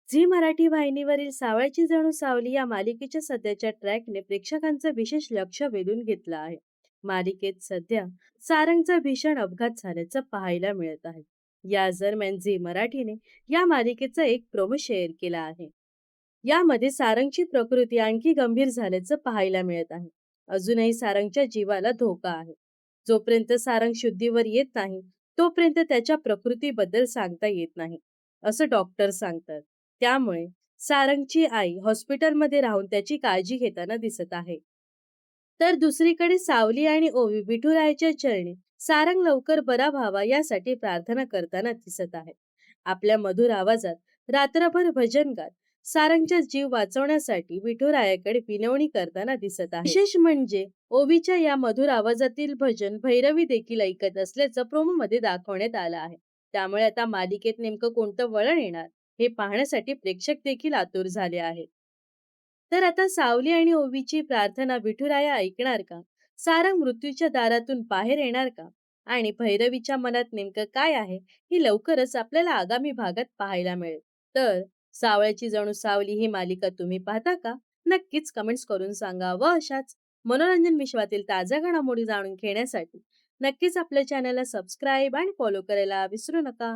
Zee Marathi वाहिनीवरील सावळ्याची जणू सावली या मालिकेच्या सध्याच्या ट्रॅकने प्रेक्षकांचं विशेष लक्ष वेधून घेतलं आहे. मालिकेत सध्या सारंगचा भीषण अपघात झाल्याचं पाहायला मिळत आहे. या दरम्यान झी मराठीने या मालिकेचा एक प्रोमो शेअर केला आहे. यामध्ये सारंगची प्रकृती आणखी गंभीर झाल्याचं पाहायला मिळत आहे. अजूनही सारंगच्या जीवाला धोका आहे. जोपर्यंत सारंग शुद्धीवर येत नाही, तोपर्यंत त्याच्या प्रकृतीबद्दल सांगता येत नाही, असं डॉक्टर सांगतात. त्यामुळे सारंगची आई हॉस्पिटलमध्ये राहून त्याची काळजी घेताना दिसत आहे. तर दुसरीकडे सावली आणि ओवी विठुरायाच्या चरणी सारंग लवकर बरा व्हावा यासाठी प्रार्थना करताना दिसत आहे. आपल्या मधुर आवाजात रात्रभर भजन गात सारंगचा जीव वाचवण्यासाठी विठुरायाकडे विनवणी करताना दिसत आहे. विशेष म्हणजे ओवीच्या या मधुर आवाजातील भजन भैरवी देखील ऐकत असल्याचं प्रोमो मध्ये दाखवण्यात आलं आहे. त्यामुळे आता मालिकेत नेमकं कोणतं वळण येणार हे पाहण्यासाठी प्रेक्षक देखील आतुर झाले आहेत. तर आता सावली आणि ओवीची प्रार्थना विठुराया ऐकणार का? सारंग मृत्यूच्या दारातून बाहेर येणार का? आणि भैरवीच्या मनात नेमकं काय आहे ही लवकरच आपल्याला आगामी भागात पाहायला मिळेल. तर सावळ्याची जणू सावली ही मालिका तुम्ही पाहता का? नक्कीच कमेंट्स करून सांगा. व अशाच मनोरंजन विश्वातील ताज्या घडामोडी जाणून घेण्यासाठी नक्कीच आपल्या चॅनलला सबस्क्राईब आणि फॉलो करायला विसरू नका.